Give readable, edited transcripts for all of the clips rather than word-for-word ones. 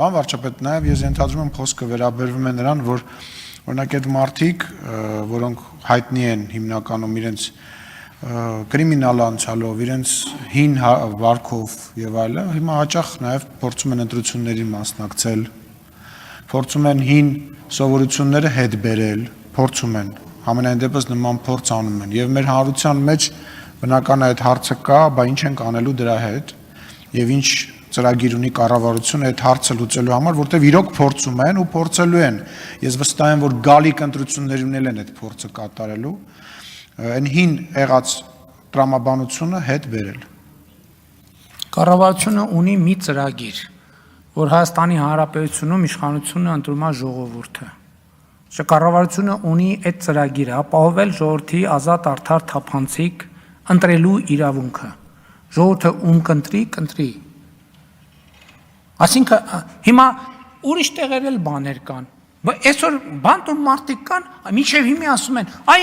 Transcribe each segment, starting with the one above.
Պարոն վարչապետ, նաև ես ենթադրում եմ խոսքը վերաբերվում է նրան, որ օրինակ այդ մարդիկ, որոնք հայտնի են հիմնականում իրենց կրիմինալ անցյալով, իրենց հին վարքով եւ այլն, հիմա հաճախ նաև փորձում են ընտրություններին մասնակցել, փորձում են հին սովորությունները հետ բերել, փորձում են, ամենայն դեպս նման փորձ անում են եւ մեր հանրության մեջ բնական է այդ հարցը կա, բա ինչ ենք անելու դրա հետ եւ ինչ ծրագիր ունի կառավարությունը այդ հարցը լուծելու համար, որտեղ իրոք փորձում են ու փորձելու են։ Ես վստահ եմ, որ գալիք ընտրությունների ունել են այդ փորձը կատարելու, այն հին եղած տրամաբանությունը հետ բերել։ Կառավարությունը ունի մի ծրագիր, որ Հայաստանի Հանրապետությունում իշխանությունը ընտրում է ժողովուրդը։ Կառավարությունը ունի այդ ծրագիրը ապահովել ժողովրդի ազատ արդար թափանցիկ ընտրելու իրավունքը։ Ժողովուրդը ում կընտրի։ Այսինքն հիմա ուրիշ տեղեր էլ բաներ կան։ Այսօր բանտում մարդիկ կան, մինչև հիմա ասում են, այ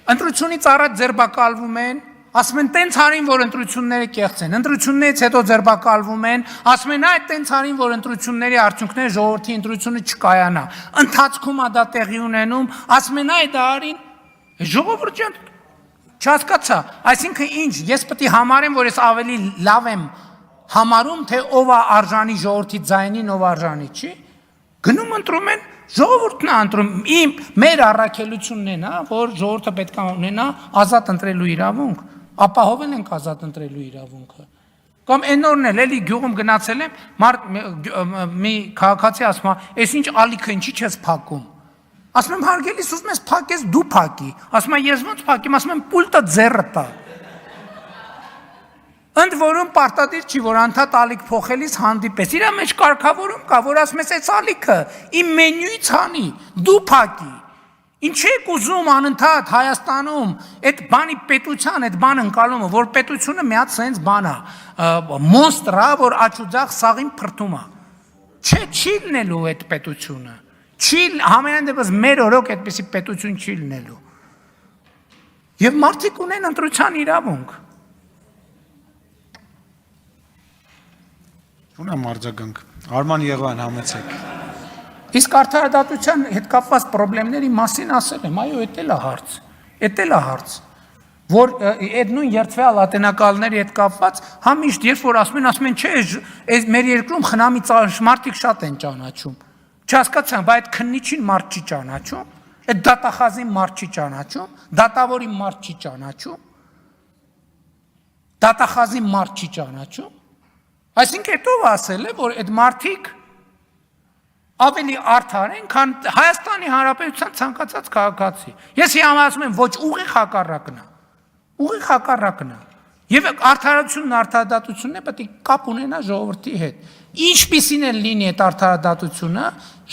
ընտրությունից առաջ ձերբակալվում են, ասում են տենց արին, որ ընտրությունները կեղծ են, ընտրություններից հետո ձերբակալվում են, ասում են այ տենց արին, որ ընտրությունների արդյունքները ժողովրդի ընտրությունը չկայանա։ Ընթացքում է դա տեղի ունենում, ասում են այ դա արին, ժողովուրդ ջան, չհասկացա, այսինքն ինչ, ես պետք է համարեմ, որ ես ավելի լավ եմ համարում, թե ով է արժանի ժողովրդի ձայնին, ով արժանի չի, գնում ընտրում են, ժողովուրդն է ընտրում, մեր առաքելությունն է, որ ժողովուրդը պետք է ունենա ազատ ընտրելու իրավունք, ապահովել ենք ազատ ընտրելու իրավունքը։ Կամ այն օրն էլ էլի գյուղում գնացել եմ, մի քաղաքացի ասում է, «Էս ինչ ալիքը ինչի չես փակում»։ Ասում եմ, հարգելիս, ուզում ես փակես, դու փակի։ Ասում է, ես ոնց փակեմ, ասում եմ, պուլտը ձեռը տա։ Ընդ որում պարտադիր չի, որ անդադ ալիք փոխելիս հանդիպես։ Իրա մեջ կարգավորում կա, որ ասում ես, այս ալիքը իմ մենյուից հանի, դու փակի։ Ինչ եք ուզում անընդհատ Հայաստանում այդ բանի պետության, այդ բան ընկալումը, որ պետությունը մի հատ սենց բան է, մոնստր է, որ աչուձախ սաղին փրթում է։ Չի լինելու այդ պետությունը։ Համենայն դեպս մեր օրոք այդպիսի պետություն չի լինելու։ Եվ մարդիկ ունեն ընտրության իրավունք։ Ունեմ արձագանք։ Արման Եղոյան, համեցեք։ Իսկ արդարադատության հետ կապված խնդիրների մասին ասել եմ, այո, էդ էլ է հարց, որ այդ նույն երթվյալ ատենակալների հետ կապված համիշտ երբ որ ասում են, չէ, մեր երկրում խնամի մարդիկ շատ են ճանաչում։ Չհասկացան, բայց այդ քննիչին մարդ չի ճանաչում, այդ դատախազին մարդ չի ճանաչում, դատավորի մարդ չի ճանաչում, դատախազին մարդ չի ճանաչում։ Այսինքն հետո ասել է, որ այդ մարդիկ ավելի արդար են, քան Հայաստանի Հանրապետության ցանկացած քաղաքացի։ Ես ասում եմ, ոչ, ուղիղ հակառակն է։ Եվ արդարադատությունն է պետք է կապ ունենա ժողովրդի հետ։ Ինչպիսին էլ լինի այդ արդարադատությունը,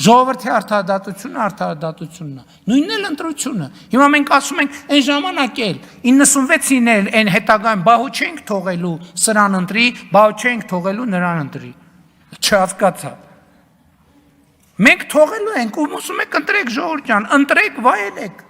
ժողովրդի արդարադատությունն է։ Նույնն էլ ընտրությունը։ Հիմա մենք ասում ենք, այն ժամանակ էլ 96-ին էլ այն հետագայում բահու չենք թողելու սրան ընտրի, բահու չենք թողելու նրան ընտրի։ Չհասկացա։ Մենք թողելու ենք ու ուսում եք ընտրեք ժողովուրդ ջան, ընտրեք, վայելեք։